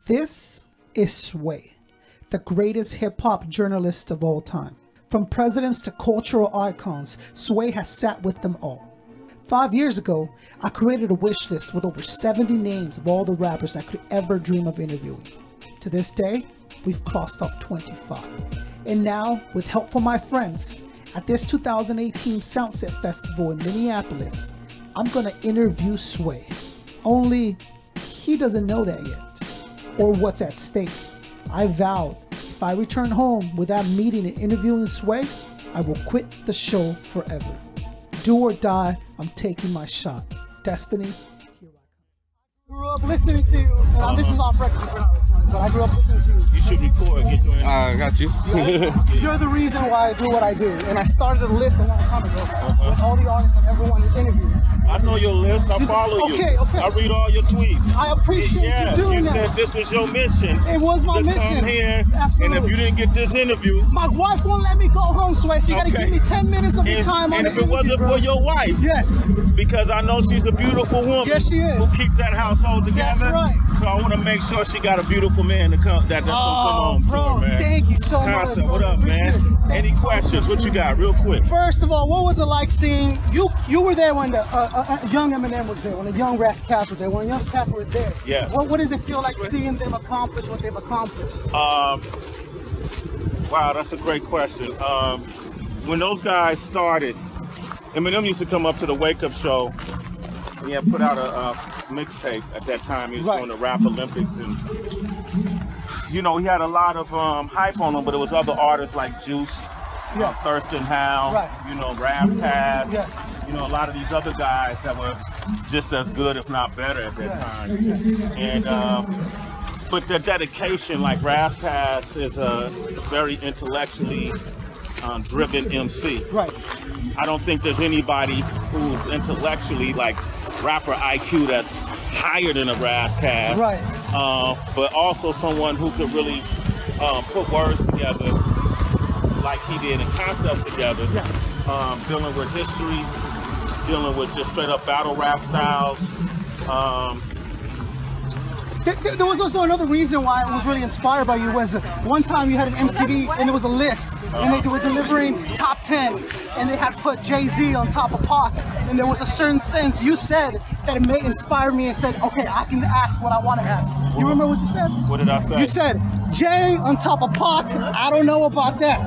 This is Sway, the greatest hip-hop journalist of all time. From presidents to cultural icons, Sway has sat with them all. 5 years ago, I created a wish list with over 70 names of all the rappers I could ever dream of interviewing. To this day, we've crossed off 25. And now, with help from my friends, at this 2018 Soundset Festival in Minneapolis, I'm gonna interview Sway. Only, he doesn't know that yet, or what's at stake. I vowed, if I return home without meeting and interviewing Sway, I will quit the show forever. Do or die, I'm taking my shot. Destiny, here I come. Grew up listening to you, and this is off record, but I grew up listening to you. You should record, get your I got you. You're the reason why I do what I do, and I started a list a long time ago with all the artists I ever wanted to interview. I know your list. I follow you. Okay. I read all your tweets. I appreciate you doing that. You said this was your mission. It was my mission. Come here, absolutely. And if you didn't get this interview, my wife won't let me go home, Sway. So you gotta give me 10 minutes of your time. And if it wasn't for your wife, yes, because I know she's a beautiful woman. Yes, she is. Who keeps that household together. That's right. So I want to make sure she got a beautiful man to come. That's gonna come on bro, to her, man. Thank you so much. Koncept, what up, man? Any questions? What you got, real quick? First of all, what was it like seeing you? You were there when the young Eminem was there, when the young Cats were there, when the young Cats were there. Yes. What does it feel like seeing them accomplish what they've accomplished? Wow, that's a great question. When those guys started, Eminem used to come up to the Wake Up show. He had put out a mixtape at that time. He was doing the Rap Olympics, and you know, he had a lot of hype on him, but it was other artists like Juice, Thurston Howe, you know, Cats, you know, a lot of these other guys that were just as good, if not better, at that time. And but their dedication, like Cats is a very intellectually driven MC. Right. I don't think there's anybody who's intellectually like rapper IQ that's higher than a Cats. Right. But also someone who could really put words together like he did and concepts together, dealing with history, dealing with just straight up battle rap styles. There was also another reason why I was really inspired by you was one time you had an MTV and there was a list and they were delivering top 10 and they had put Jay-Z on top of Pac, and there was a certain sense you said that it may inspire me and said, okay, I can ask what I want to ask. You remember what you said? What did I say? You said, Jay on top of Pac, I don't know about that.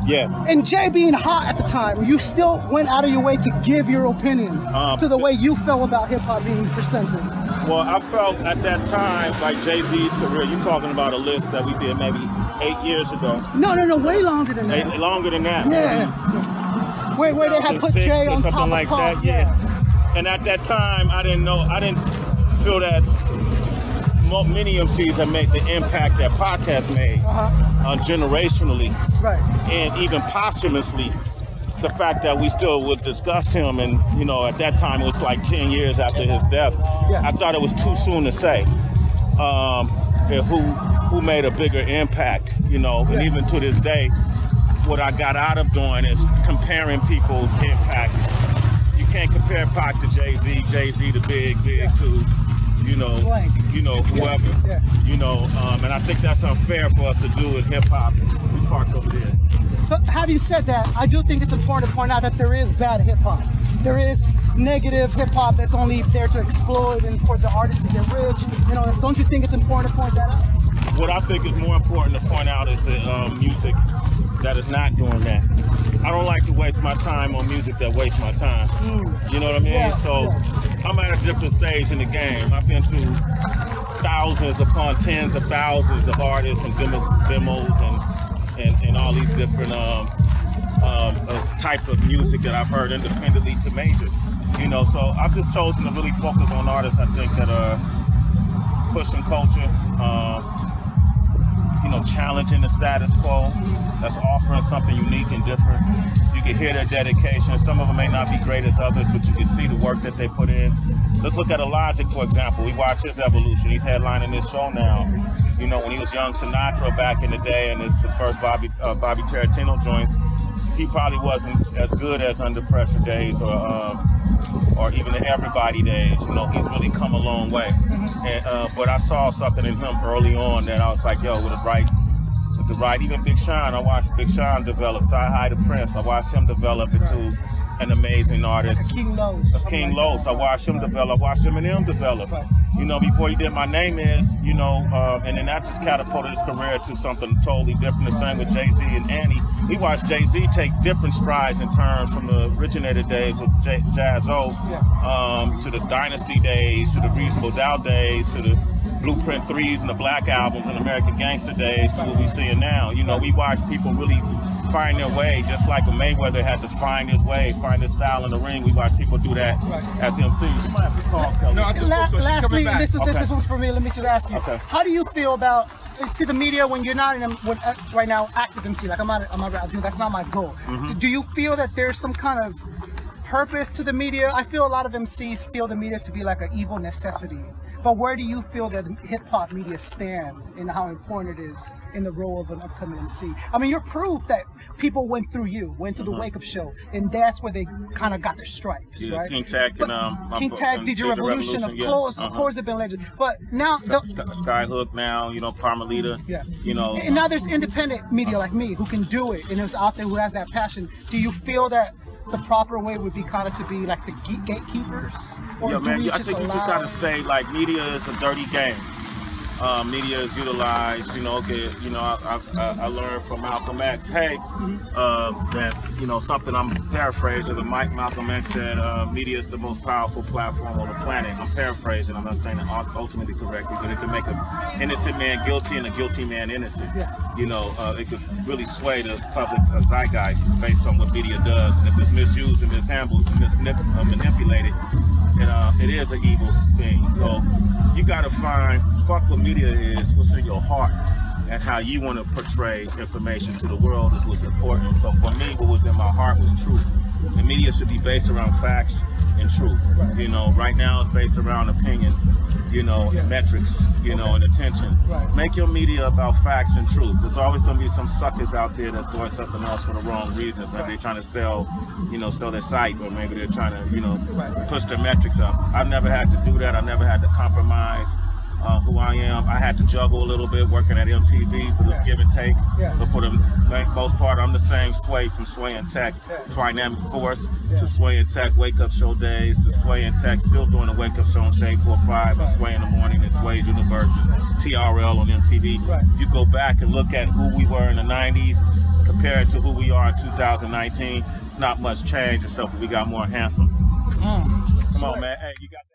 Yeah. And Jay being hot at the time, you still went out of your way to give your opinion to the way you felt about hip-hop being presented. Well, I felt at that time like Jay-Z's career, you're talking about a list that we did maybe 8 years ago. No, way longer than that. Longer than that. Yeah. Where they had put Jay on top like of Pac. That, yeah. And at that time, I didn't feel that many MCs have made the impact that Pac has made generationally, and even posthumously. The fact that we still would discuss him, and you know, at that time it was like 10 years after his death. I thought it was too soon to say who made a bigger impact, you know. And even to this day, what I got out of doing is comparing people's impacts. You can't compare Pac to Jay-Z, Jay-Z to Big to, you know, whoever, you know, and I think that's unfair for us to do in hip hop. We parked over there. But having said that, I do think it's important to point out that there is bad hip hop. There is negative hip hop that's only there to exploit and for the artists to get rich. You know, don't you think it's important to point that out? What I think is more important to point out is the music that is not doing that. I don't like to waste my time on music that wastes my time. You know what I mean? I'm at a different stage in the game. I've been through thousands upon tens of thousands of artists and demos and all these different types of music that I've heard independently to major. You know, so I've just chosen to really focus on artists I think that are pushing culture, you know, challenging the status quo, that's offering something unique and different. You can hear their dedication. Some of them may not be great as others, but you can see the work that they put in. Let's look at Logic, for example. We watch his evolution. He's headlining this show now. You know, when he was young Sinatra back in the day, and it's the first Bobby Tarantino joints, he probably wasn't as good as Under Pressure days or even the Everybody days. You know, he's really come a long way. And, but I saw something in him early on that I was like, yo, with the right, even Big Sean, I watched Big Sean develop, Sci-Hi the Prince, I watched him develop into an amazing artist. Like King Los. That's King Los. I watched him develop, watched Eminem develop. You know, before he did My Name Is, you know, and then that just catapulted his career to something totally different. The same with Jay-Z and Annie. We watched Jay-Z take different strides in terms from the originator days with Jazzo to the Dynasty days, to the Reasonable Doubt days, to the Blueprint 3s and the Black Albums and American Gangster days to what we're seeing now. You know, we watch people really find their way, just like a Mayweather had to find his way, find his style in the ring. We watch people do that as MCs. You might have to call Kelly. No, I just spoke to her. She's Lastly, coming back. this one's for me. Let me just ask you, how do you feel about, see the media when you're not in right now active MC, like I'm not that's not my goal. Do you feel that there's some kind of purpose to the media? I feel a lot of MCs feel the media to be like an evil necessity. But where do you feel that hip-hop media stands and how important it is in the role of an upcoming MC? I mean, you're proof that people went through the Wake Up Show, and that's where they kind of got their stripes, right? King Tag and King Tag, DJ Revolution, of course, they've been legends. But now Skyhook now, you know, Parmelita, you know. And now there's independent media like me who can do it and who's out there who has that passion. Do you feel that the proper way would be kind of to be like the gatekeepers? Yeah, man, I think you just gotta stay, like, media is a dirty game. Media is utilized, you know, I learned from Malcolm X, that, you know, something I'm paraphrasing, Malcolm X said, media is the most powerful platform on the planet. I'm paraphrasing, I'm not saying it ultimately correctly, but it can make an innocent man guilty and a guilty man innocent. You know, it could really sway the public zeitgeist based on what media does, and if it's misused and mishandled and manipulated, it is an evil thing. So you gotta fuck what media is, what's in your heart, and how you want to portray information to the world is what's important. So for me, what was in my heart was truth. The media should be based around facts and truth. You know, right now it's based around opinion, you know, and metrics, you know, and attention. Make your media about facts and truth. There's always going to be some suckers out there that's doing something else for the wrong reasons. Maybe they're trying to sell their site, or maybe they're trying to, you know, push their metrics up. I've never had to do that. I never had to compromise who I am. I had to juggle a little bit working at MTV, but it's give and take. But for the most part, I'm the same Sway from Sway and Tech, Dynamic Force, to Sway and Tech Wake Up Show days, to Sway and Tech still doing the Wake Up Show on Shade 4-5, and Sway in the Morning, and Sway Universe, and TRL on MTV. If you go back and look at who we were in the 90s compared to who we are in 2019, it's not much change, except for we got more handsome. Come on, man. Hey, you got that.